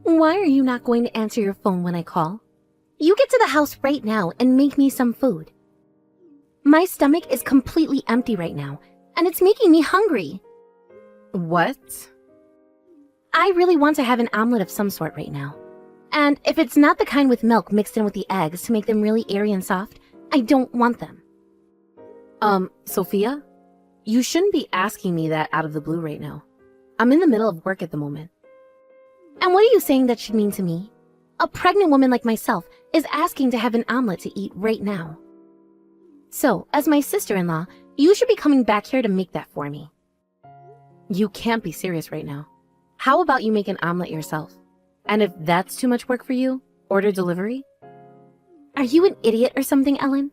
Why are you not going to answer your phone when I call? You get to the house right now and make me some food. My stomach is completely empty right now, and it's making me hungry. What? I really want to have an omelet of some sort right now. And if it's not the kind with milk mixed in with the eggs to make them really airy and soft, I don't want them. Sophia? You shouldn't be asking me that out of the blue right now. I'm in the middle of work at the moment. And what are you saying that should mean to me? A pregnant woman like myself is asking to have an omelet to eat right now. So, as my sister-in-law, you should be coming back here to make that for me. You can't be serious right now. How about you make an omelet yourself? And if that's too much work for you, order delivery? Are you an idiot or something, Ellen?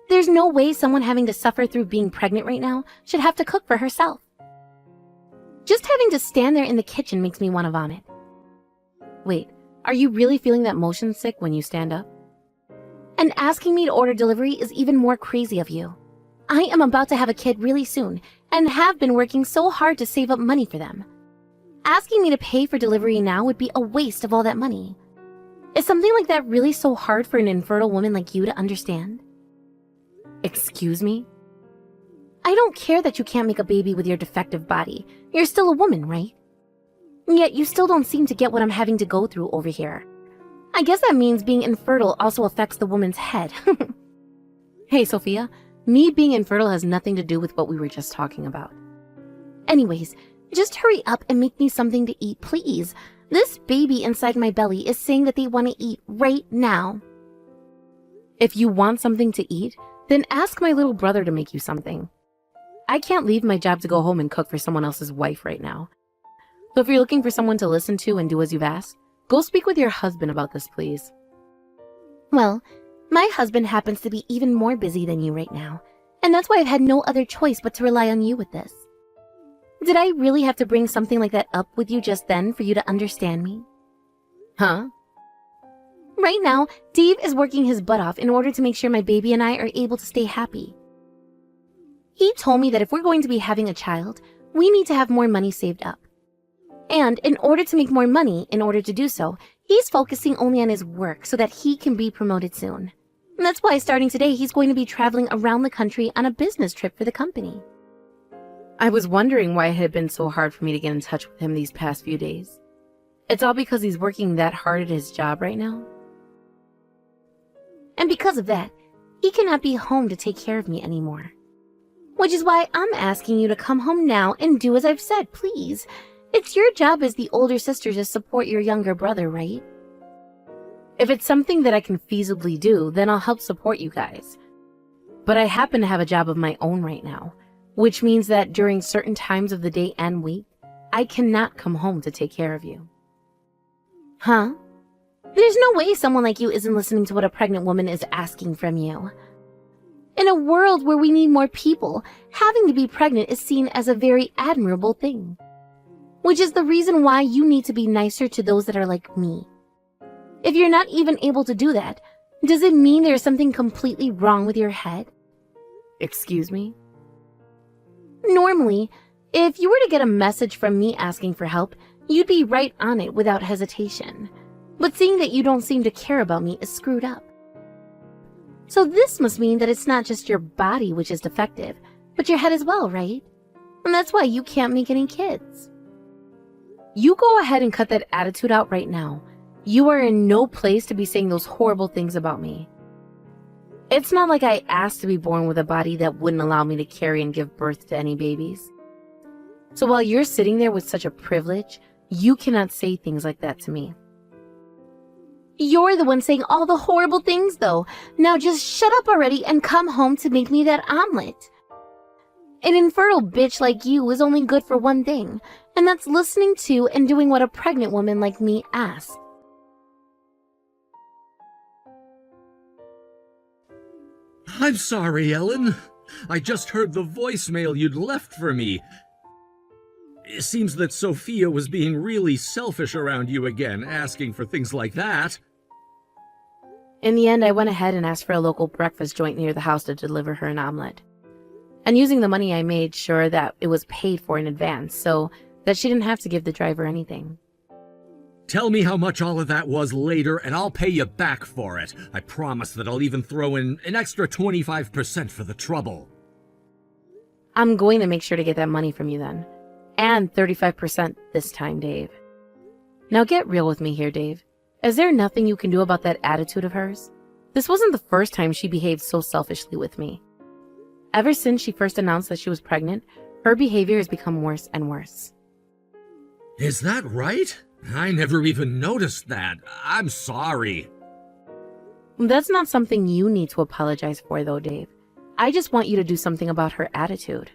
There's no way someone having to suffer through being pregnant right now should have to cook for herself. Just having to stand there in the kitchen makes me want to vomit. Wait, are you really feeling that motion sick when you stand up? And asking me to order delivery is even more crazy of you. I am about to have a kid really soon and have been working so hard to save up money for them. Asking me to pay for delivery now would be a waste of all that money. Is something like that really so hard for an infertile woman like you to understand? Excuse me? I don't care that you can't make a baby with your defective body. You're still a woman, right? Yet you still don't seem to get what I'm having to go through over here. I guess that means being infertile also affects the woman's head. Hey, Sophia, me being infertile has nothing to do with what we were just talking about. Anyways, just hurry up and make me something to eat, please. This baby inside my belly is saying that they want to eat right now. If you want something to eat, then ask my little brother to make you something. I can't leave my job to go home and cook for someone else's wife right now. So if you're looking for someone to listen to and do as you've asked, go speak with your husband about this, please. Well, my husband happens to be even more busy than you right now, and that's why I've had no other choice but to rely on you with this. Did I really have to bring something like that up with you just then for you to understand me? Huh? Right now, Dave is working his butt off in order to make sure my baby and I are able to stay happy. He told me that if we're going to be having a child, we need to have more money saved up. And in order to make more money, in order to do so, he's focusing only on his work so that he can be promoted soon. And that's why starting today, he's going to be traveling around the country on a business trip for the company. I was wondering why it had been so hard for me to get in touch with him these past few days. It's all because he's working that hard at his job right now? And because of that, he cannot be home to take care of me anymore. Which is why I'm asking you to come home now and do as I've said, please. It's your job as the older sister to support your younger brother, right? If it's something that I can feasibly do, then I'll help support you guys. But I happen to have a job of my own right now, which means that during certain times of the day and week, I cannot come home to take care of you. Huh? There's no way someone like you isn't listening to what a pregnant woman is asking from you. In a world where we need more people, having to be pregnant is seen as a very admirable thing. Which is the reason why you need to be nicer to those that are like me. If you're not even able to do that, does it mean there's something completely wrong with your head? Excuse me? Normally, if you were to get a message from me asking for help, you'd be right on it without hesitation. But seeing that you don't seem to care about me is screwed up. So this must mean that it's not just your body which is defective, but your head as well, right? And that's why you can't make any kids. You go ahead and cut that attitude out right now. You are in no place to be saying those horrible things about me. It's not like I asked to be born with a body that wouldn't allow me to carry and give birth to any babies. So while you're sitting there with such a privilege, you cannot say things like that to me. You're the one saying all the horrible things, though. Now just shut up already and come home to make me that omelet. An infertile bitch like you is only good for one thing, and that's listening to and doing what a pregnant woman like me asks. I'm sorry, Ellen. I just heard the voicemail you'd left for me. It seems that Sophia was being really selfish around you again, asking for things like that. In the end, I went ahead and asked for a local breakfast joint near the house to deliver her an omelet. And using the money, I made sure that it was paid for in advance so that she didn't have to give the driver anything. Tell me how much all of that was later, and I'll pay you back for it. I promise that I'll even throw in an extra 25% for the trouble. I'm going to make sure to get that money from you then. And 35% this time, Dave. Now get real with me here, Dave. Is there nothing you can do about that attitude of hers? This wasn't the first time she behaved so selfishly with me. Ever since she first announced that she was pregnant, her behavior has become worse and worse. Is that right? I never even noticed that. I'm sorry. That's not something you need to apologize for, though, Dave. I just want you to do something about her attitude.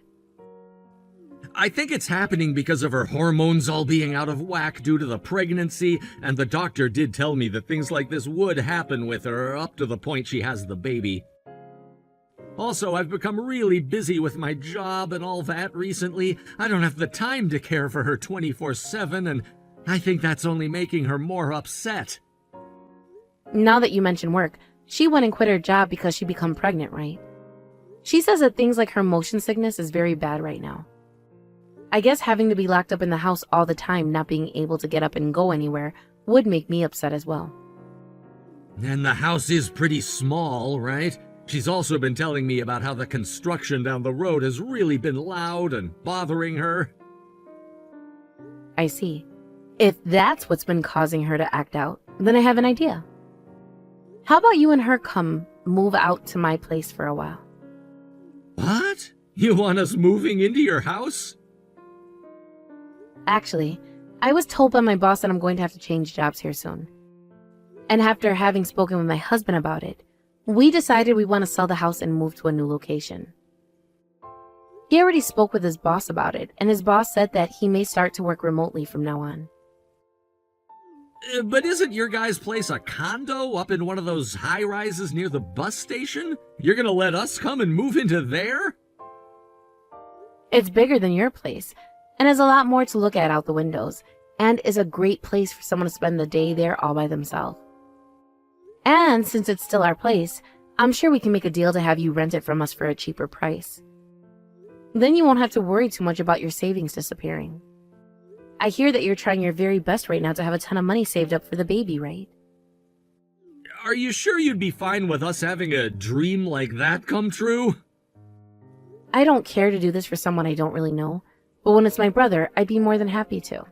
I think it's happening because of her hormones all being out of whack due to the pregnancy, and the doctor did tell me that things like this would happen with her up to the point she has the baby. Also, I've become really busy with my job and all that recently. I don't have the time to care for her 24/7, and I think that's only making her more upset. Now that you mention work, she went and quit her job because she became pregnant, right? She says that things like her motion sickness is very bad right now. I guess having to be locked up in the house all the time, not being able to get up and go anywhere, would make me upset as well. And the house is pretty small, right? She's also been telling me about how the construction down the road has really been loud and bothering her. I see. If that's what's been causing her to act out, then I have an idea. How about you and her come move out to my place for a while? What? You want us moving into your house? Actually, I was told by my boss that I'm going to have to change jobs here soon. And after having spoken with my husband about it, we decided we want to sell the house and move to a new location. He already spoke with his boss about it, and his boss said that he may start to work remotely from now on. But isn't your guys' place a condo up in one of those high-rises near the bus station? You're gonna let us come and move into there? It's bigger than your place, and has a lot more to look at out the windows, and is a great place for someone to spend the day there all by themselves. And since it's still our place, I'm sure we can make a deal to have you rent it from us for a cheaper price. Then you won't have to worry too much about your savings disappearing. I hear that you're trying your very best right now to have a ton of money saved up for the baby, right? Are you sure you'd be fine with us having a dream like that come true? I don't care to do this for someone I don't really know, but when it's my brother, I'd be more than happy to.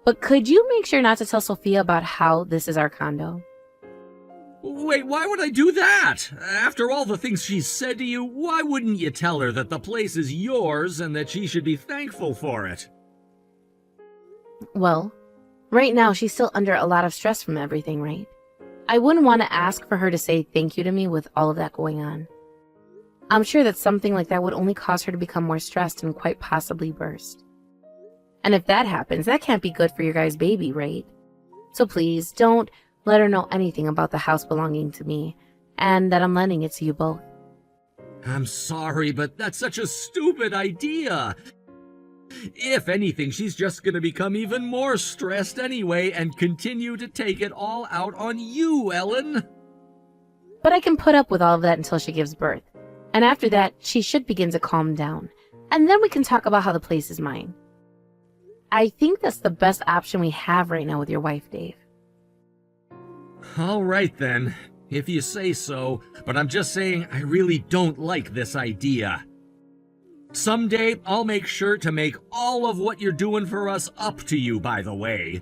But could you make sure not to tell Sophia about how this is our condo? Wait, why would I do that? After all the things she's said to you, why wouldn't you tell her that the place is yours and that she should be thankful for it? Well, right now she's still under a lot of stress from everything, right? I wouldn't want to ask for her to say thank you to me with all of that going on. I'm sure that something like that would only cause her to become more stressed and quite possibly burst. And if that happens, that can't be good for your guys' baby, right? So please, don't let her know anything about the house belonging to me, and that I'm lending it to you both. I'm sorry, but that's such a stupid idea. If anything, she's just gonna become even more stressed anyway and continue to take it all out on you, Ellen. But I can put up with all of that until she gives birth. And after that, she should begin to calm down. And then we can talk about how the place is mine. I think that's the best option we have right now with your wife, Dave. All right then, if you say so, but I'm just saying I really don't like this idea. Someday, I'll make sure to make all of what you're doing for us up to you, by the way.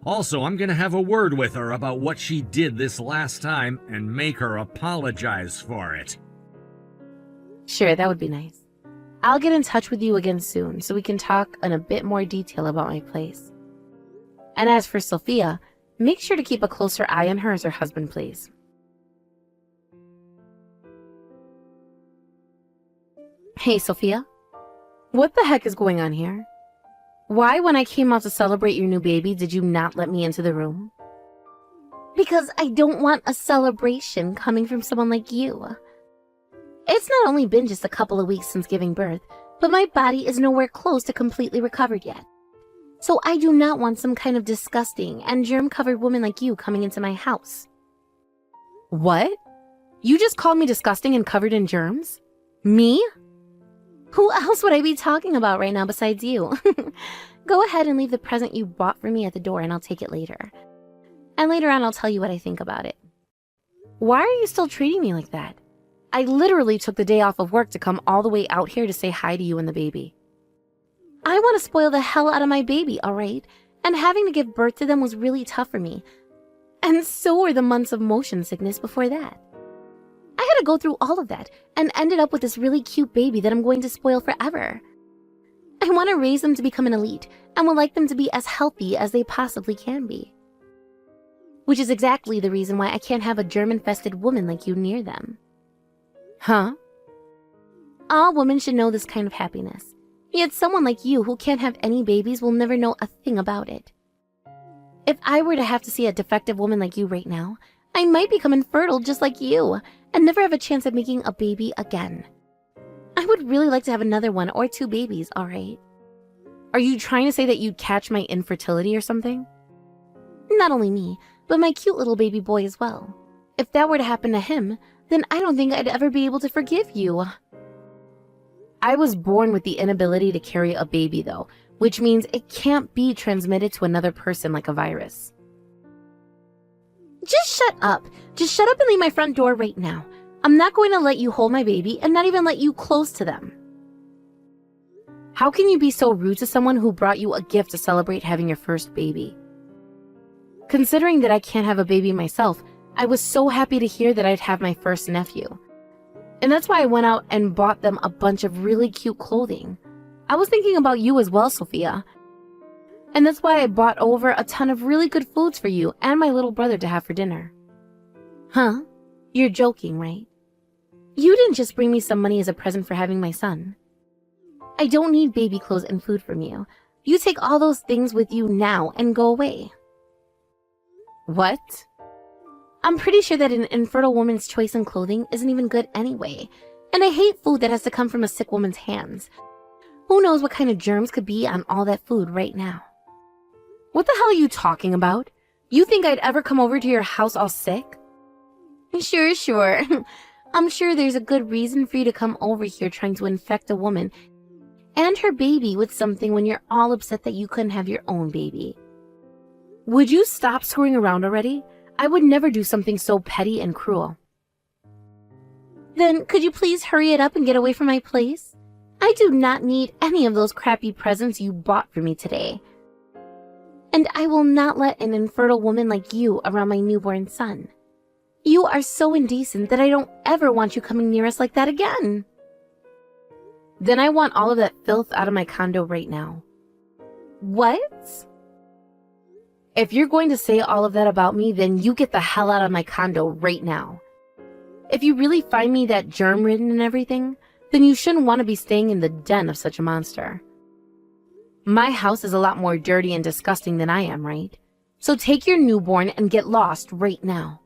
Also, I'm gonna have a word with her about what she did this last time and make her apologize for it. Sure, that would be nice. I'll get in touch with you again soon so we can talk in a bit more detail about my place. And as for Sophia, make sure to keep a closer eye on her as her husband plays. Hey, Sophia. What the heck is going on here? Why, when I came out to celebrate your new baby, did you not let me into the room? Because I don't want a celebration coming from someone like you. It's not only been just a couple of weeks since giving birth, but my body is nowhere close to completely recovered yet. So I do not want some kind of disgusting and germ-covered woman like you coming into my house. What? You just called me disgusting and covered in germs? Me? Who else would I be talking about right now besides you? Go ahead and leave the present you bought for me at the door and I'll take it later. And later on I'll tell you what I think about it. Why are you still treating me like that? I literally took the day off of work to come all the way out here to say hi to you and the baby. I want to spoil the hell out of my baby, all right? And having to give birth to them was really tough for me. And so were the months of motion sickness before that. I had to go through all of that and ended up with this really cute baby that I'm going to spoil forever. I want to raise them to become an elite and would like them to be as healthy as they possibly can be. Which is exactly the reason why I can't have a germ-infested woman like you near them. Huh? All women should know this kind of happiness. Yet someone like you who can't have any babies will never know a thing about it. If I were to have to see a defective woman like you right now, I might become infertile just like you and never have a chance at making a baby again. I would really like to have another 1 or 2 babies, all right? Are you trying to say that you'd catch my infertility or something? Not only me, but my cute little baby boy as well. If that were to happen to him, then I don't think I'd ever be able to forgive you. I was born with the inability to carry a baby though, which means it can't be transmitted to another person like a virus. Just shut up. Just shut up and leave my front door right now. I'm not going to let you hold my baby and not even let you close to them. How can you be so rude to someone who brought you a gift to celebrate having your first baby? Considering that I can't have a baby myself, I was so happy to hear that I'd have my first nephew. And that's why I went out and bought them a bunch of really cute clothing. I was thinking about you as well, Sophia. And that's why I bought over a ton of really good foods for you and my little brother to have for dinner. Huh? You're joking, right? You didn't just bring me some money as a present for having my son. I don't need baby clothes and food from you. You take all those things with you now and go away. What? I'm pretty sure that an infertile woman's choice in clothing isn't even good anyway. And I hate food that has to come from a sick woman's hands. Who knows what kind of germs could be on all that food right now? What the hell are you talking about? You think I'd ever come over to your house all sick? Sure. I'm sure there's a good reason for you to come over here trying to infect a woman and her baby with something when you're all upset that you couldn't have your own baby. Would you stop screwing around already? I would never do something so petty and cruel. Then could you please hurry it up and get away from my place? I do not need any of those crappy presents you bought for me today. And I will not let an infertile woman like you around my newborn son. You are so indecent that I don't ever want you coming near us like that again. Then I want all of that filth out of my condo right now. What? If you're going to say all of that about me, then you get the hell out of my condo right now. If you really find me that germ-ridden and everything, then you shouldn't want to be staying in the den of such a monster. My house is a lot more dirty and disgusting than I am, right? So take your newborn and get lost right now.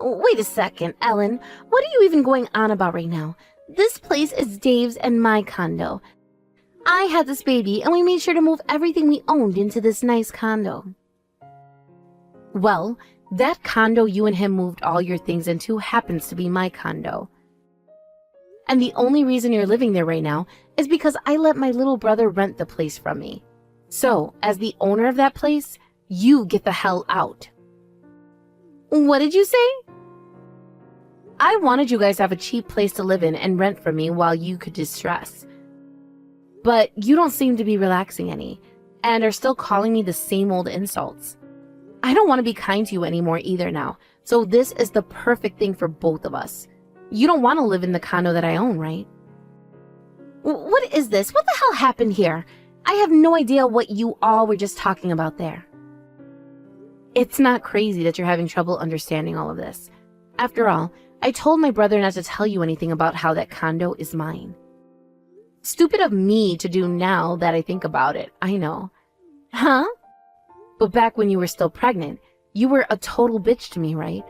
Wait a second, Ellen. What are you even going on about right now? This place is Dave's and my condo. I had this baby and we made sure to move everything we owned into this nice condo. Well, that condo you and him moved all your things into happens to be my condo. And the only reason you're living there right now is because I let my little brother rent the place from me. So, as the owner of that place, you get the hell out. What did you say? I wanted you guys to have a cheap place to live in and rent from me while you could distress. But you don't seem to be relaxing any, and are still calling me the same old insults. I don't want to be kind to you anymore either now, so this is the perfect thing for both of us. You don't want to live in the condo that I own, right? What is this? What the hell happened here? I have no idea what you all were just talking about there. It's not crazy that you're having trouble understanding all of this. After all, I told my brother not to tell you anything about how that condo is mine. Stupid of me to do now that I think about it, I know. Huh? But back when you were still pregnant, you were a total bitch to me, right?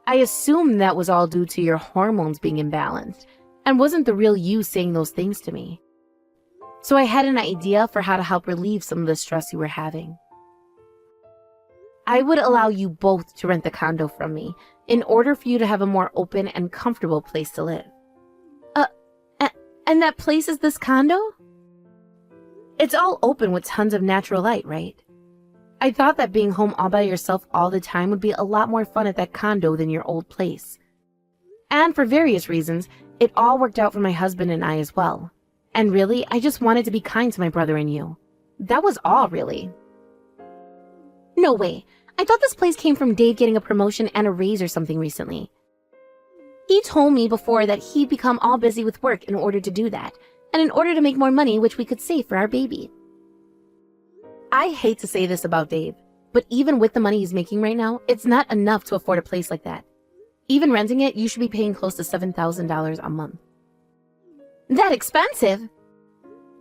I assumed that was all due to your hormones being imbalanced, and wasn't the real you saying those things to me. So I had an idea for how to help relieve some of the stress you were having. I would allow you both to rent the condo from me in order for you to have a more open and comfortable place to live. And that place is this condo? It's all open with tons of natural light, right? I thought that being home all by yourself all the time would be a lot more fun at that condo than your old place. And for various reasons, it all worked out for my husband and I as well. And really, I just wanted to be kind to my brother and you. That was all, really. No way. I thought this place came from Dave getting a promotion and a raise or something recently. He told me before that he'd become all busy with work in order to do that, and in order to make more money which we could save for our baby. I hate to say this about Dave, but even with the money he's making right now, it's not enough to afford a place like that. Even renting it, you should be paying close to $7,000 a month. That expensive?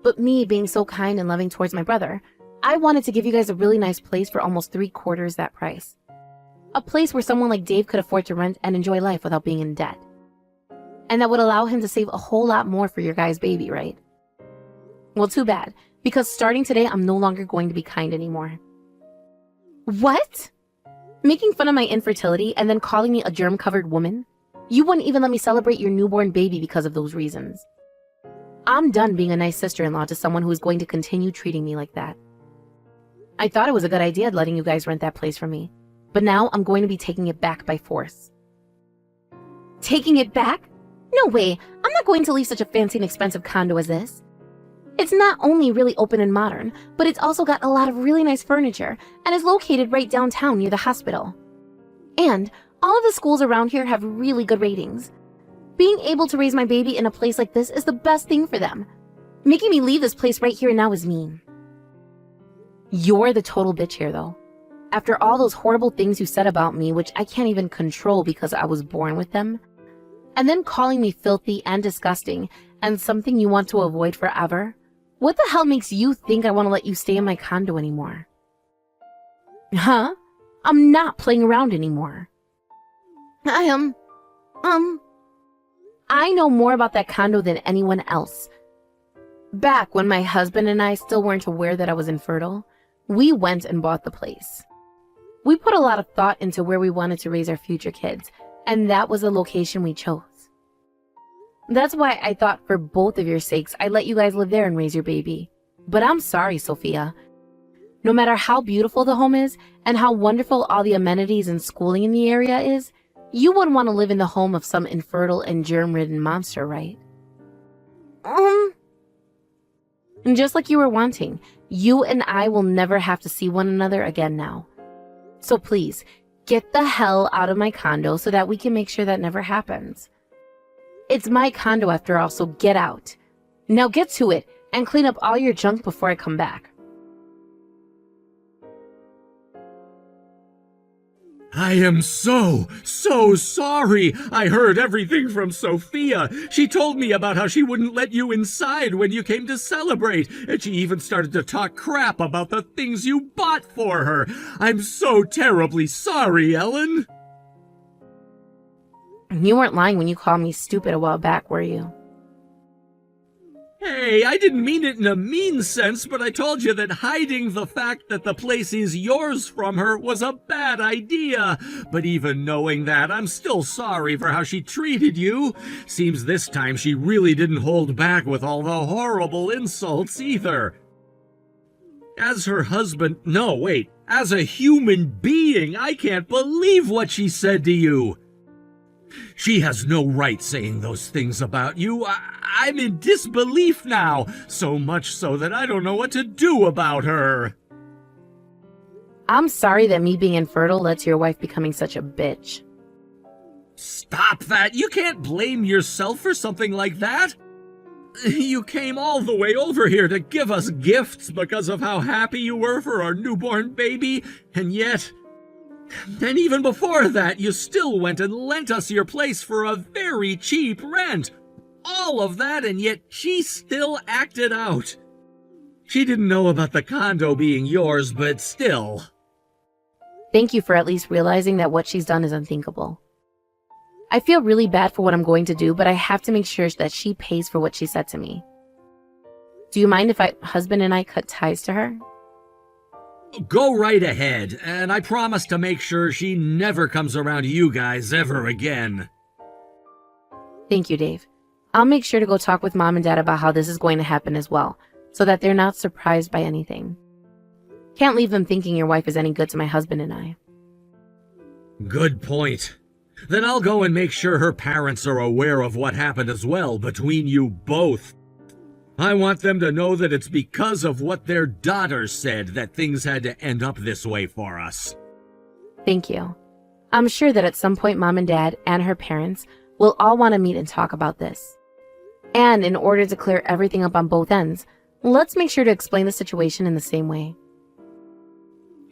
But me being so kind and loving towards my brother, I wanted to give you guys a really nice place for almost 3/4 that price. A place where someone like Dave could afford to rent and enjoy life without being in debt. And that would allow him to save a whole lot more for your guys' baby, right? Well, too bad, because starting today, I'm no longer going to be kind anymore. What? Making fun of my infertility and then calling me a germ-covered woman? You wouldn't even let me celebrate your newborn baby because of those reasons. I'm done being a nice sister-in-law to someone who is going to continue treating me like that. I thought it was a good idea letting you guys rent that place from me, but now I'm going to be taking it back by force. Taking it back? No way. I'm not going to leave such a fancy and expensive condo as this. It's not only really open and modern, but it's also got a lot of really nice furniture and is located right downtown near the hospital. And all of the schools around here have really good ratings. Being able to raise my baby in a place like this is the best thing for them. Making me leave this place right here and now is mean. You're the total bitch here, though. After all those horrible things you said about me, which I can't even control because I was born with them, and then calling me filthy and disgusting and something you want to avoid forever, what the hell makes you think I want to let you stay in my condo anymore? Huh? I'm not playing around anymore. I know more about that condo than anyone else. Back when my husband and I still weren't aware that I was infertile, we went and bought the place. We put a lot of thought into where we wanted to raise our future kids, and that was the location we chose. That's why I thought for both of your sakes, I'd let you guys live there and raise your baby. But I'm sorry, Sophia. No matter how beautiful the home is, and how wonderful all the amenities and schooling in the area is, you wouldn't want to live in the home of some infertile and germ-ridden monster, right? And just like you were wanting, you and I will never have to see one another again now. So please, get the hell out of my condo so that we can make sure that never happens. It's my condo after all, so get out. Now get to it and clean up all your junk before I come back. I am so sorry. I heard everything from Sophia. She told me about how she wouldn't let you inside when you came to celebrate, and she even started to talk crap about the things you bought for her. I'm so terribly sorry, Ellen. You weren't lying when you called me stupid a while back, were you? Hey, I didn't mean it in a mean sense, but I told you that hiding the fact that the place is yours from her was a bad idea. But even knowing that, I'm still sorry for how she treated you. Seems this time she really didn't hold back with all the horrible insults either. As her husband, no, wait, as a human being, I can't believe what she said to you. She has no right saying those things about you. I'm in disbelief now, so much so that I don't know what to do about her. I'm sorry that me being infertile led to your wife becoming such a bitch. Stop that! You can't blame yourself for something like that. You came all the way over here to give us gifts because of how happy you were for our newborn baby, and yet... And even before that, you still went and lent us your place for a very cheap rent. All of that, and yet she still acted out. She didn't know about the condo being yours, but still. Thank you for at least realizing that what she's done is unthinkable. I feel really bad for what I'm going to do, but I have to make sure that she pays for what she said to me. Do you mind if husband and I cut ties to her? Go right ahead, and I promise to make sure she never comes around you guys ever again. Thank you, Dave. I'll make sure to go talk with Mom and Dad about how this is going to happen as well. so that they're not surprised by anything. Can't leave them thinking your wife is any good to my husband and I. Good point. Then I'll go and make sure her parents are aware of what happened as well between you both. I want them to know that it's because of what their daughter said that things had to end up this way for us. Thank you. I'm sure that at some point Mom and Dad and her parents will all want to meet and talk about this. And in order to clear everything up on both ends, let's make sure to explain the situation in the same way.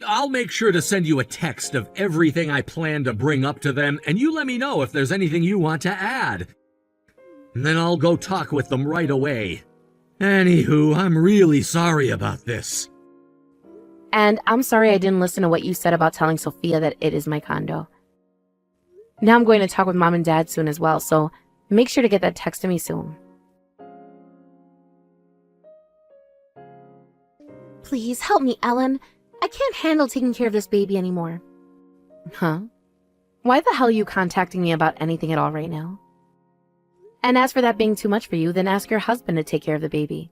I'll make sure to send you a text of everything I plan to bring up to them, and you let me know if there's anything you want to add. And then I'll go talk with them right away. Anywho, I'm really sorry about this. And I'm sorry I didn't listen to what you said about telling Sophia that it is my condo. Now I'm going to talk with Mom and Dad soon as well, so make sure to get that text to me soon. Please help me, Ellen. I can't handle taking care of this baby anymore. Huh? Why the hell are you contacting me about anything at all right now? And as for that being too much for you, then ask your husband to take care of the baby.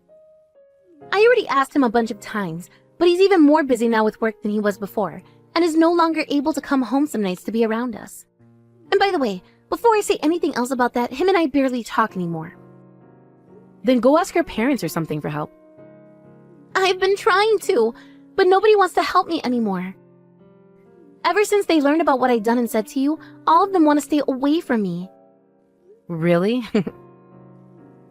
I already asked him a bunch of times, but he's even more busy now with work than he was before, and is no longer able to come home some nights to be around us. And by the way, before I say anything else about that, him and I barely talk anymore. Then go ask your parents or something for help. I've been trying to, but nobody wants to help me anymore. Ever since they learned about what I'd done and said to you, all of them want to stay away from me. Really?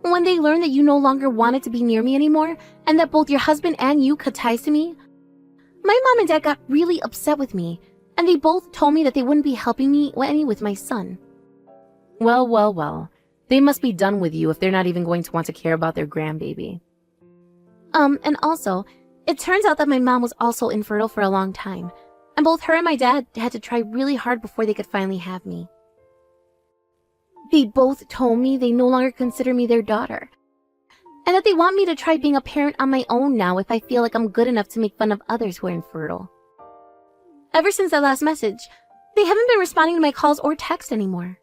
When they learned that you no longer wanted to be near me anymore, and that both your husband and you cut ties to me, my mom and dad got really upset with me, and they both told me that they wouldn't be helping me any with my son. Well. They must be done with you if they're not even going to want to care about their grandbaby. And also, it turns out that my mom was also infertile for a long time, and both her and my dad had to try really hard before they could finally have me. They both told me they no longer consider me their daughter, and that they want me to try being a parent on my own now if I feel like I'm good enough to make fun of others who are infertile. Ever since that last message, they haven't been responding to my calls or text anymore.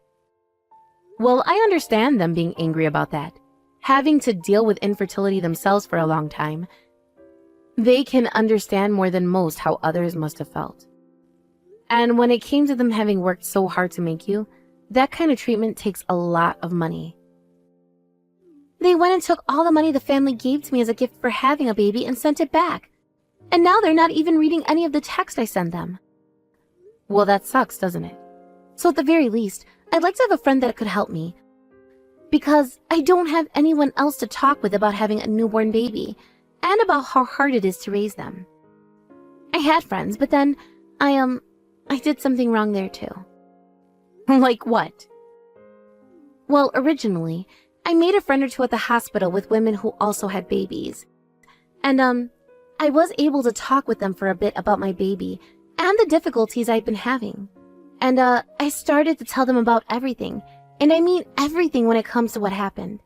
Well, I understand them being angry about that. Having to deal with infertility themselves for a long time, they can understand more than most how others must have felt. And when it came to them having worked so hard to make you, that kind of treatment takes a lot of money. They went and took all the money the family gave to me as a gift for having a baby and sent it back. And now they're not even reading any of the text I send them. Well, that sucks, doesn't it? So at the very least, I'd like to have a friend that could help me. Because I don't have anyone else to talk with about having a newborn baby, and about how hard it is to raise them. I had friends, but then I did something wrong there too. Like what? Well, originally, I made a friend or two at the hospital with women who also had babies. And I was able to talk with them for a bit about my baby and the difficulties I'd been having. And I started to tell them about everything, and I mean everything when it comes to what happened.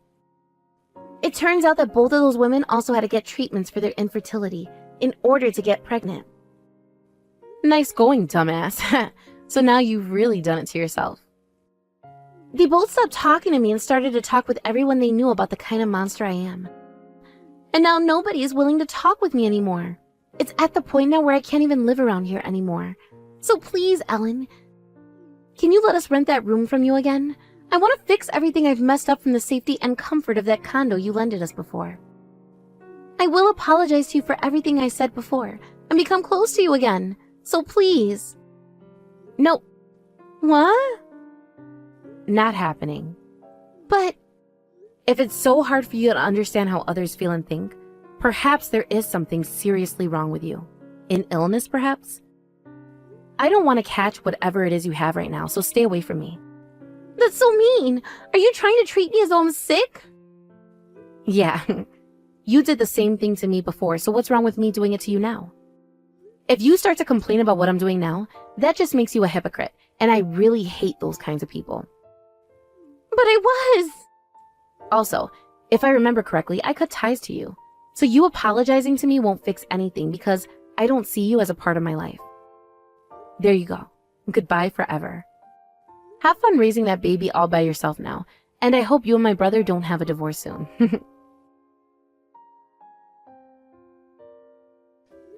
It turns out that both of those women also had to get treatments for their infertility in order to get pregnant. Nice going, dumbass. So now you've really done it to yourself. They both stopped talking to me and started to talk with everyone they knew about the kind of monster I am. And now nobody is willing to talk with me anymore. It's at the point now where I can't even live around here anymore. So please, Ellen, can you let us rent that room from you again? I want to fix everything I've messed up from the safety and comfort of that condo you lended us before. I will apologize to you for everything I said before and become close to you again. So please. Nope. What? Not happening. But if it's so hard for you to understand how others feel and think, perhaps there is something seriously wrong with you. An illness, perhaps? I don't want to catch whatever it is you have right now, so stay away from me. That's so mean. Are you trying to treat me as though I'm sick? Yeah. You did the same thing to me before, so what's wrong with me doing it to you now? If you start to complain about what I'm doing now, that just makes you a hypocrite, and I really hate those kinds of people. But I was. Also, if I remember correctly, I cut ties to you. So you apologizing to me won't fix anything because I don't see you as a part of my life. There you go. Goodbye forever. Have fun raising that baby all by yourself now, and I hope you and my brother don't have a divorce soon.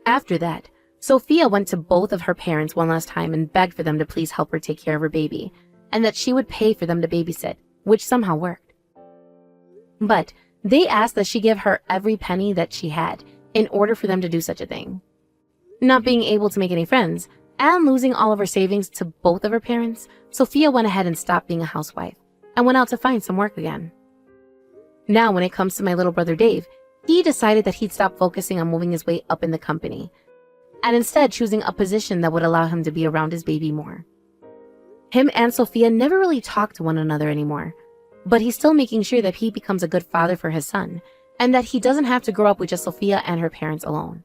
After that, Sophia went to both of her parents one last time and begged for them to please help her take care of her baby, and that she would pay for them to babysit, which somehow worked. But they asked that she give her every penny that she had in order for them to do such a thing. Not being able to make any friends, and losing all of her savings to both of her parents, Sophia went ahead and stopped being a housewife, and went out to find some work again. Now, when it comes to my little brother Dave, he decided that he'd stop focusing on moving his way up in the company, and instead choosing a position that would allow him to be around his baby more. Him and Sophia never really talk to one another anymore, but he's still making sure that he becomes a good father for his son, and that he doesn't have to grow up with just Sophia and her parents alone.